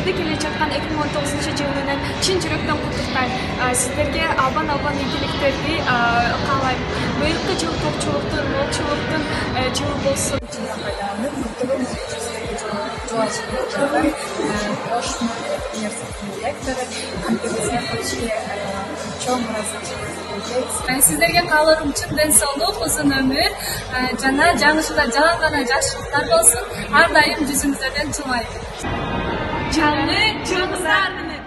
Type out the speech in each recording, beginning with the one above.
Sizlerdi келе жатқан 2019 жыл менен чын жүрөктөн куттуктайм. Сиздерге албан ийгиликтерди каалайм. Быйылкы жыл топчулуктун, молчулуктун жылы болсун. Sizlerge kaalарым чын ден соолук, узун өмүр, жана жаңы жылда жалаң гана жакшылыктар болсун, ар дайым жүзүңүздөрдөн жылмайын. Жаңы жылыңыздар менен.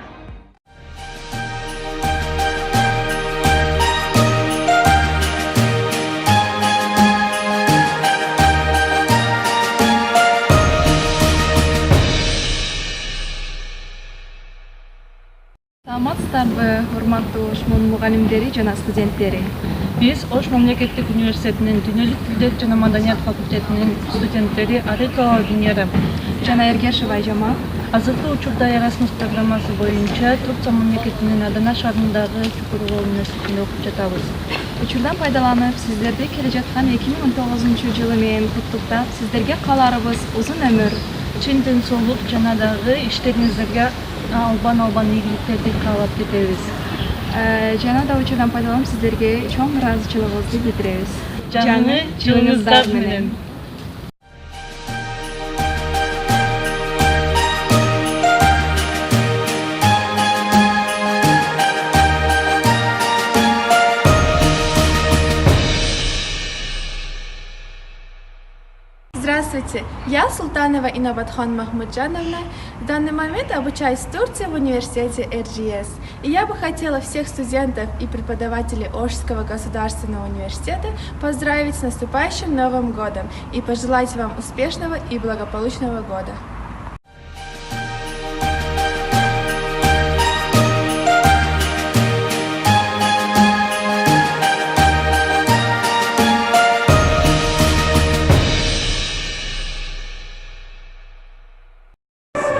Саламатсыздарбы, урматтуу Ошмон мугалимдери жана студенттери. Биз Ош мамлекеттик университетинин Дүйнөлүк тилдер жана маданият факультетинин студенттери Арыкова Венера Жана Эргешева Айжама азыркы учурда Erasmus программасы боюнча Турция мамлекетинин Адана шаарындагы Чукурова университетинде окуп жатабыз. учурдан пайдаланып, сиздерди келе жаткан 2019 жылы менен куттуктап, сиздерге кааларыбыз узун өмүр, чын ден соолук жана дагы иштериңиздерге албан ийгиликтерди каалап кетебиз. Жана да учурдан пайдаланып, сиздерге чоң ыраазычылыгыбызды билдиребиз. Жаңы жылыңыздар менен. Здравствуйте, я Султанова Инабатхан Махмуджановна. В данный момент обучаюсь в Турции в университете РГС. И я бы хотела всех студентов и преподавателей Ошского государственного университета поздравить с наступающим Новым годом и пожелать вам успешного и благополучного года.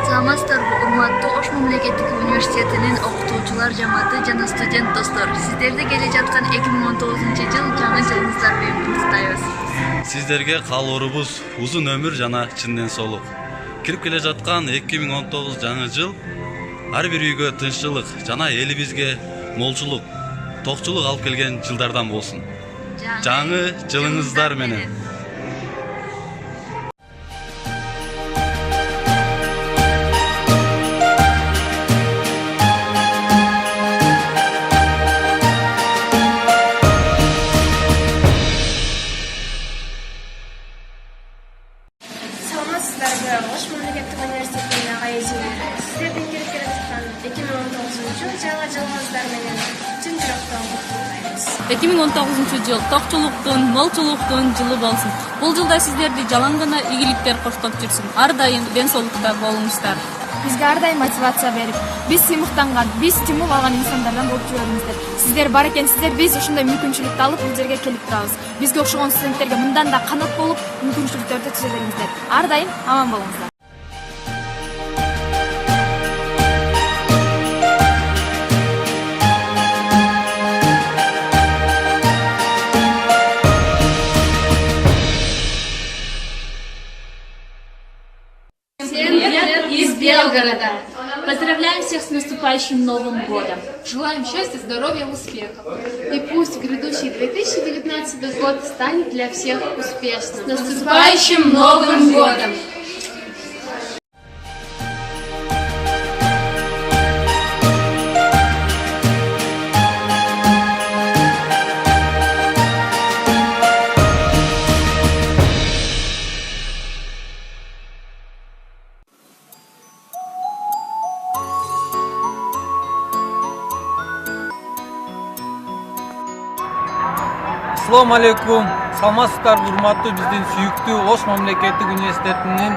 Саламатсыздарбы, урматтуу Ош мамлекеттик университетинин окутуучулар жамааты жана студент достор. Сиздерди келе жаткан 2019 жыл жаңы жылыңыздар менен куттуктайбыз. Сиздерге каалоорубуз узун өмүр жана чын ден соолук. Кирип келе жаткан 2019 жаңы жыл ар бир үйгө тынччылык жана элибизге молчулук, токчулук алып келген жылдардан болсун. Жаңы жылыңыздар менен. Саламатсыздарбы, Ош мамлекеттик университетинин агайжылары. Сиздердин келип келе жаткан 2019 жаңы жылыңыздар менен чын жүрөктөн куттуктайбыз. 2019 жыл токчулуктун, молчулуктун жылы болсун. Бул жылда сиздерди жалаң гана ийгиликтер коштоп жүрсүн. Ар дайым ден соолукта болуңуздар. Бизге ар дайым мотивация берип, биз сыймыктанган, биз стимул алган инсандардан болуп жүрүңүздөр. Сиздер бар экенсиздер, биз ушундай мүмкүнчүлүктү алып бул жерге келип турабыз. Бизге окшогон студенттерге мындан да канат болуп, мүмкүнчүлүктөрдү түзө бериңиздер. Ар дайым аман болуңуздар. Из Белгорода. Поздравляем всех с наступающим Новым годом. Желаем счастья, здоровья, успехов. И пусть грядущий 2019 год станет для всех успешным. С наступающим Новым годом! Assalamu alaikum. Саламатсыздарбы, урматтуу биздин сүйүктүү Ош мамлекеттик университетинин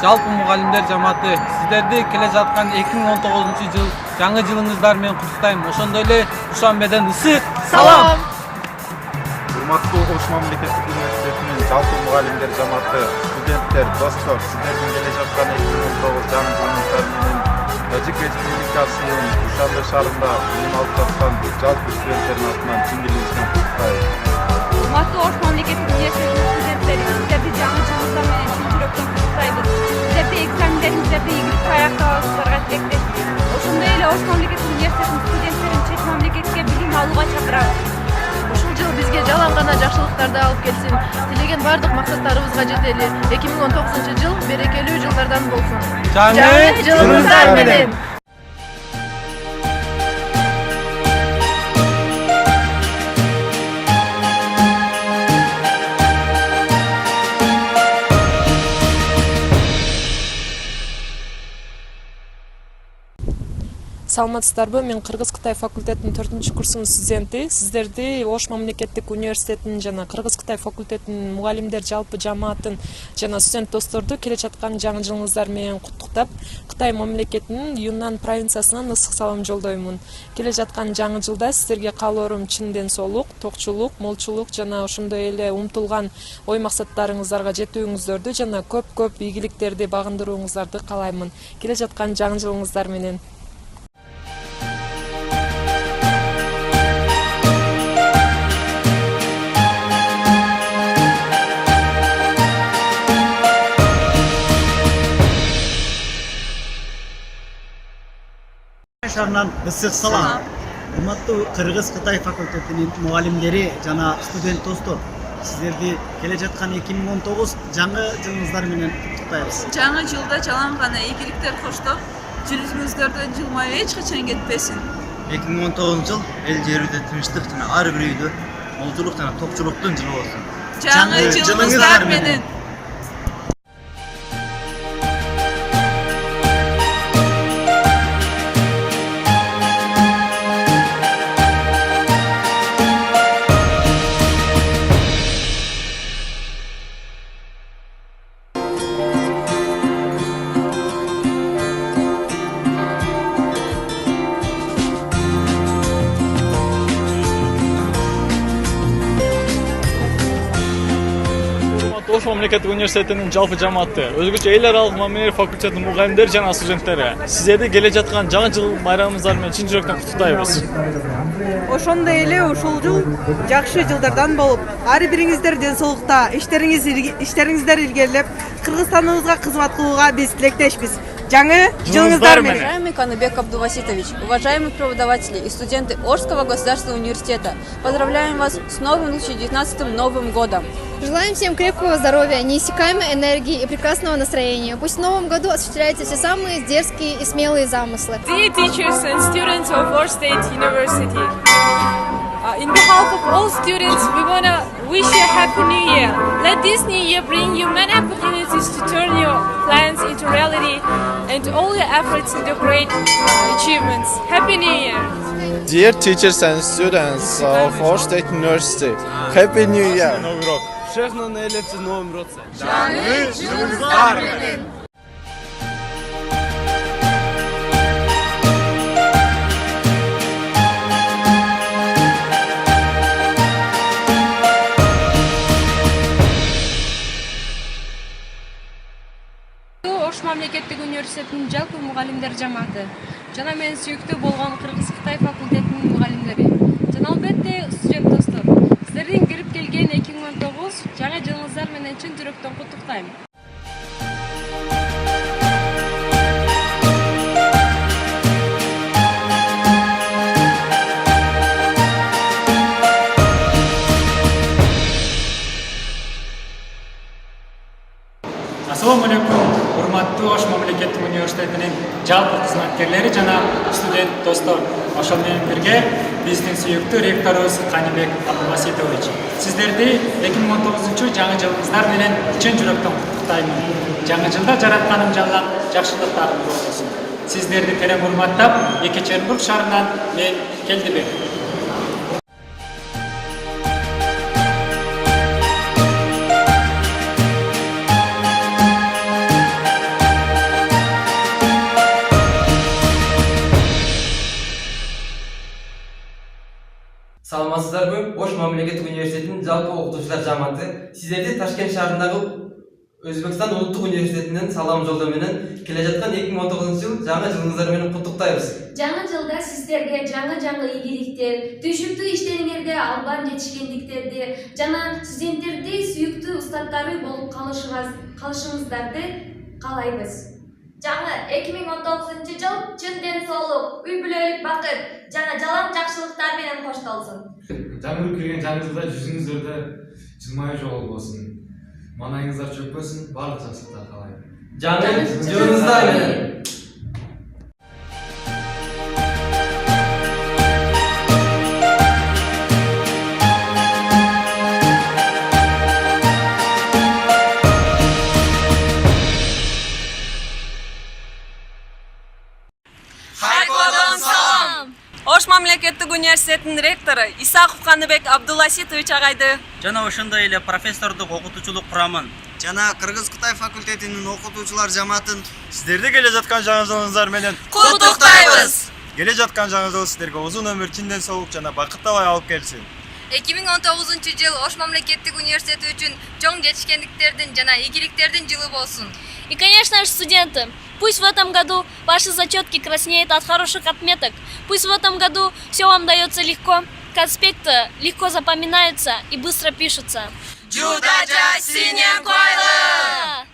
жалпы мугалимдер жамааты. Сиздерди келе жаткан 2019 жыл жаңы жылыңыздар менен куттуктайм. Ошондой эле Душанбеден ысык салам. Урматтуу Ош мамлекеттик университетинин жалпы мугалимдер жамааты, студенттер, достор, сиздердин келе жаткан 2019 жаңы жылыңыздар менен Тажик Республикасынын Душанбе шаарында билим алып жаткан жалпы студенттердин атынан чын дилибизден куттуктайбыз. Урматтуу Ош мамлекеттик университетинин студенттери, сиздерди жаңы жылыңыздар менен чын жүрөктөн куттуктайбыз. Сиздерди экзамендериңиздерди ийгиликтүү аяктабыз. университетинин студенттерин чет мамлекетке билим алууга чакырабыз. Ушул жыл бизге жалаң гана жакшылыктарды алып келсин. Тилеген бардык максаттарыбызга жетели. 2019 жыл берекелүү жылдардан болсун. Жаңы жылыңыздар менен. Саламатсыздарбы? Мен Кыргыз-Кытай факультетинин 4-курсунун студенти. Сиздерди Ош мамлекеттик университетинин жана Кыргыз-Кытай факультетинин мугалимдер жалпы жамаатын жана студент досторду келе жаткан жаңы жылыңыздар менен куттуктап, Кытай мамлекетинин Юннан провинциясынан ысык салам жолдоймун. Келе жаткан жаңы жылда сиздерге каалоорум чын ден соолук, токчулук, молчулук жана ошондой эле умтулган ой максаттарыңыздарга жетүүңүздөрдү жана көп ийгиликтерди багындырууңуздарды каалаймын. Келе жаткан жаңы жылыңыздар менен. Шаарынан ысык салам. Урматтуу Кыргыз-Кытай факультетинин мугалимдери жана студент достор, сиздерди келе жаткан 2019 жаңы жылыңыздар менен куттуктайбыз. Жаңы жылда жалаң гана ийгиликтер коштоп, жүзүңүздөрдөн жылмай эч качан кетпесин. 2019 жыл эл жерибизде тынчтык жана ар бир үйдө молчулук жана токчулуктун жылы болсун. Жаңы жылыңыздар менен. Ош мамлекеттик университетинин жалпы жамааты, өзгөчө эл аралык мамилелер факультетинин мугалимдери жана студенттери, сиздерди келе жаткан жаңы жыл байрамыңыздар менен чын жүрөктөн куттуктайбыз. Ошондой эле ушул жыл жакшы жылдардан болуп, ар бириңиздер ден соолукта, иштериңиздер илгерилеп, Кыргызстаныбызга кызмат кылууга биз тилектешпиз. Жаңы жылыңыздар менен. Уважаемый Каныбек Абдуваситович, уважаемые преподаватели и студенты Орского государственного университета, поздравляем вас с новым 2019 Новым годом. Желаем всем крепкого здоровья, неиссякаемой энергии и прекрасного настроения. Пусть в новом году осуществляются все самые дерзкие и смелые замыслы. Dear teachers and students of Osh State University, in behalf of all students, we want to wish you a happy new year. Let this new year bring you many opportunities to turn your plans into reality and all your efforts into great achievements. Happy New Year! Dear teachers and students of Osh State University, Happy New Year! Всех на наилепше Новым роце. Жаңы жылыңыздар менен. Ош мамлекеттик университетинин жалпы мугалимдер жамааты жана менин сүйүктүү болгон Кыргыз-Кытай факультетинин мугалимдери жана албетте студент достор, сиздердин кирип келген 2019 жаңы жылыңыздар менен чын жүрөктөн куттуктайм. Assalamu alaikum, урматтуу Ош мамлекеттик университетинин жалпы кызматкерлери жана студент достор. Ошол менен бирге биздин сүйүктүү ректорубуз Каныбек Абдуваситович, сиздерди 2019 жаңы жылыңыздар менен чын жүрөктөн куттуктаймын. Жаңы жылда жаратканым жалган жакшылыктарым болсун. Сиздерди терең урматтап, Екатеринбург шаарынан мен Келдибек. Саламатсыздарбы? Ош мамлекеттик университетинин жалпы окутуучулар жамааты сиздерди Ташкент шаарындагы Өзбекстан улуттук университетинен салам жолдоо менен келе жаткан 2019 жыл жаңы жылыңыздар менен куттуктайбыз. Жаңы жылда сиздерге жаңы ийгиликтер, түшүктүү иштериңерге албан жетишкендиктерди жана студенттерди сүйүктүү устаттары болуп калышыңыздарды каалайбыз. Жаңы 2019 жыл чын ден соолук, үй бүлөлүк бакыт жана жалаң жакшылыктар менен коштолсун. Жаңы кирген жаңы жылда жүзүңүздөрдө жылмаюу жол болсун. Манайыңыздар чөкпөсүн, барлык жакшылыктар каалайм. Жаңы жылыңыздар менен. Хайкодон салам. Ош мамлекеттик университетинин ректору Исаков Каныбек Абдуласитович агайды жана ошондой эле профессордук окутуучулук курамын жана Кыргыз-Кытай факультетинин окутуучулар жамаатын Сиздерди келе жаткан жаңы жылыңыздар менен куттуктайбыз. Келе жаткан жаңы жыл сиздерге узун өмүр, чынден соолук жана бакыттабай алып келсин. 2019 жыл Ош мамлекеттик университети үчүн чоң жетишкендиктердин жана ийгиликтердин жылы болсун. И, конечно же, студенты, пусть в этом году ваши зачетки краснеют от хороших отметок, пусть в этом году все вам дается легко, конспекты легко запоминаются и быстро пишутся. Джудача синен койлы!